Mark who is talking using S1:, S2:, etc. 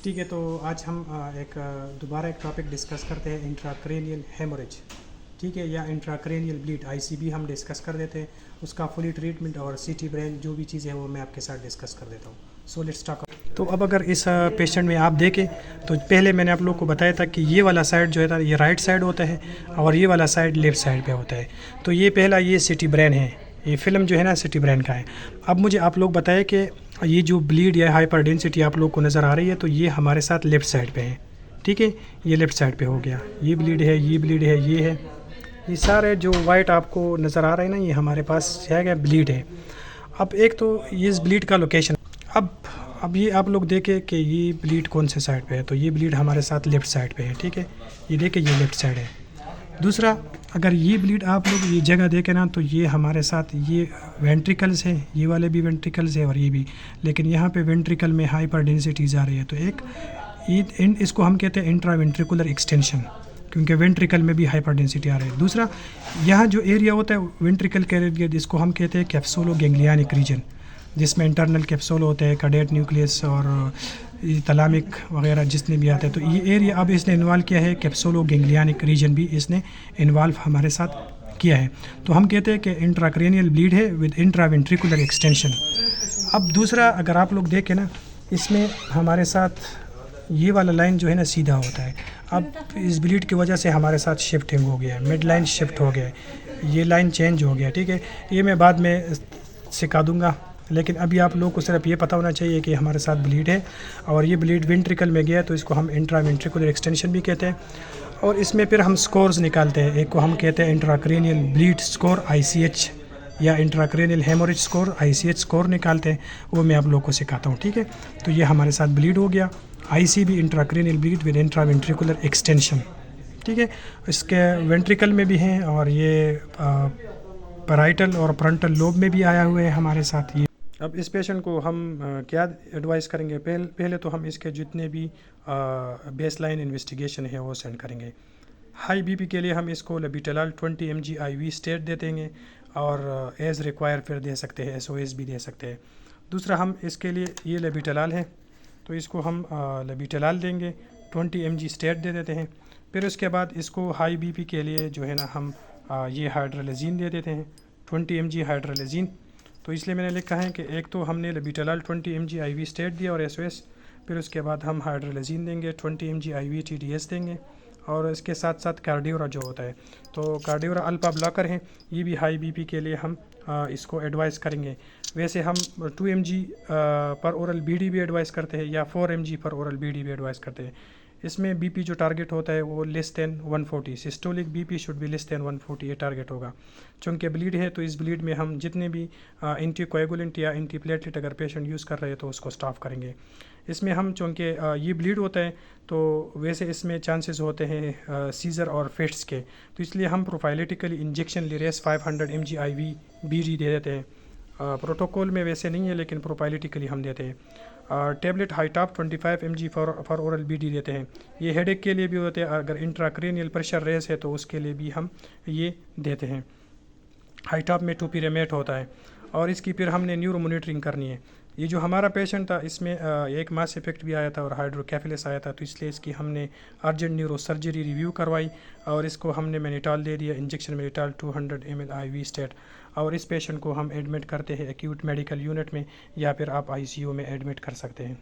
S1: ठीक है, तो आज हम दोबारा एक टॉपिक डिस्कस करते हैं, इंट्राक्रेनियल हेमोरेज। ठीक है, या इंट्राक्रेनियल ब्लीड आईसीबी हम डिस्कस कर देते हैं। उसका फुली ट्रीटमेंट और सीटी ब्रेन जो भी चीज़ें हैं वो मैं आपके साथ डिस्कस कर देता हूँ। So let's talk. तो अब अगर इस पेशेंट में आप देखें तो पहले मैंने आप लोग को बताया था कि ये वाला साइड जो है ना ये राइट साइड होता है और ये वाला साइड लेफ़्ट साइड पे होता है। तो ये पहला ये सिटी ब्रेन है, ये फिल्म जो है ना सिटी ब्रेन का है। अब मुझे आप लोग बताएं कि ये जो ब्लीड या हाइपर डेंसिटी आप लोग को नज़र आ रही है तो ये हमारे साथ लेफ़्ट साइड पे है। ठीक है, ये लेफ़्ट साइड पे हो गया, ये ब्लीड है, ये ब्लीड है, ये है, ये सारे जो वाइट आपको नज़र आ रहे हैं ना ये हमारे पास है ब्लीड है। अब एक तो ये इस ब्लीड का लोकेशन, अब ये आप लोग देखें कि ये ब्लीड कौन से साइड पे है, तो ये ब्लीड हमारे साथ लेफ़्ट साइड पे है। ठीक है, ये देखें ये लेफ़्ट साइड है। दूसरा, अगर ये ब्लीड आप लोग ये जगह देखें ना तो ये हमारे साथ ये वेंट्रिकल्स है, ये वाले भी वेंट्रिकल्स है और ये भी, लेकिन यहाँ पे वेंट्रिकल में हाइपर डेंसिटीज आ रही है। तो एक इसको हम कहते हैं इंट्रा वेंट्रिकुलर एक्सटेंशन, क्योंकि वेंट्रिकल में भी हाइपर डेंसिटी आ रही है। दूसरा, यहाँ जो एरिया होता है वेंट्रिकल के एरिया जिसको हम कहते हैं कैप्सुलो गैंग्लियनिक रीजन, जिसमें इंटरनल कैप्सूल होते हैं, कैडेट न्यूक्लियस और तलामिक वगैरह जितने भी आते हैं। तो ये एरिया अब इसने इन्वॉल्व किया है, कैप्सूलो गैंग्लियनिक रीजन भी इसने इन्वॉल्व हमारे साथ किया है। तो हम कहते हैं कि इंट्राक्रेनियल ब्लीड है विद इंट्रावेंट्रिकुलर एक्सटेंशन। अब दूसरा, अगर आप लोग देखें ना इसमें हमारे साथ ये वाला लाइन जो है ना सीधा होता है। अब इस ब्लीड की वजह से हमारे साथ शिफ्टिंग हो गया है, मिड लाइन शिफ्ट हो गया है, ये लाइन चेंज हो गया। ठीक है, ये मैं बाद में सिखा दूँगा, लेकिन अभी आप लोगों को सिर्फ ये पता होना चाहिए कि हमारे साथ ब्लीड है और ये ब्लीड वेंट्रिकल में गया, तो इसको हम इंट्रावेंट्रिकुलर एक्सटेंशन भी कहते हैं। और इसमें फिर हम स्कोर्स निकालते हैं, एक को हम कहते हैं इंट्राक्रेनियल ब्लीड स्कोर ICH या intracranial haemorrhage score ICH score निकालते हैं, वो मैं आप लोगों को सिखाता हूँ। ठीक है, तो ये हमारे साथ ब्लीड हो गया, ICB intracranial bleed with intraventricular extension. ठीक है, इसके वेंट्रिकल में भी हैं और ये पैराइटल और फ्रंटल लोब में भी आया हुआ है हमारे साथ। ये अब इस पेशेंट को हम क्या एडवाइस करेंगे, पहले तो हम इसके जितने भी बेसलाइन इन्वेस्टिगेशन है वो सेंड करेंगे। हाई बीपी के लिए हम इसको लेबिटेलाल 20 mg IV स्टेट दे देंगे और एज़ रिक्वायर फिर दे सकते हैं, SOS भी दे सकते हैं। दूसरा, हम इसके लिए ये लेबिटेलाल है तो इसको हम लेबिटेलाल देंगे, 20 mg स्टेट दे देते हैं। फिर उसके बाद इसको हाई बीपी के लिए जो है ना हम ये हाइड्रोलेजिन दे देते हैं, 20 mg हाइड्रोलेजिन। तो इसलिए मैंने लिखा है कि एक तो हमने लेबिटेलाल 20 mg IV स्टेट दिया और SOS, फिर उसके बाद हम हाइड्रोलेजिन देंगे, 20 mg IV TDS देंगे और इसके साथ साथ कार्डियोरा जो होता है, तो कार्डियोरा अल्फा ब्लॉकर है, ये भी हाई बीपी के लिए हम इसको एडवाइस करेंगे। वैसे हम 2 mg पर ओरल BD भी एडवाइस करते हैं या 4 mg पर ओरल BD भी एडवाइस करते हैं। इसमें बीपी जो टारगेट होता है वो less than 140, systolic BP should be less than 140, ये टारगेट होगा। चूँकि ब्लीड है तो इस ब्लीड में हम जितने भी एंटीकोएगुलेंट या एंटीप्लेटलेट अगर पेशेंट यूज़ कर रहे हैं तो उसको स्टॉप करेंगे। इसमें हम चूँकि ये ब्लीड होता है तो वैसे इसमें चांसेस होते हैं सीजर और फिट्स के, तो इसलिए हम प्रोफाइलेटिकली इंजेक्शन लिरेस 500 mg IV BD दे देते हैं। प्रोटोकॉल में वैसे नहीं है लेकिन प्रोफाइलेटिकली हम देते हैं। Tablet Hytop 25 mg for oral BD देते हैं, ये हेडेक के लिए भी होते हैं। अगर इंट्राक्रेनियल प्रेशर रेस है तो उसके लिए भी हम ये देते हैं। हाइटॉप में टोपिरेमेट होता है और इसकी फिर हमने न्यूरो मॉनिटरिंग करनी है। ये जो हमारा पेशेंट था इसमें एक मास इफेक्ट भी आया था और हाइड्रोकेफेलस आया था, तो इसलिए इसकी हमने अर्जेंट न्यूरो सर्जरी रिव्यू करवाई और इसको हमने मैनिटॉल दे दिया, injection mannitol 200 ml IV state. और इस पेशेंट को हम एडमिट करते हैं एक्यूट मेडिकल यूनिट में या फिर आप ICU में एडमिट कर सकते हैं।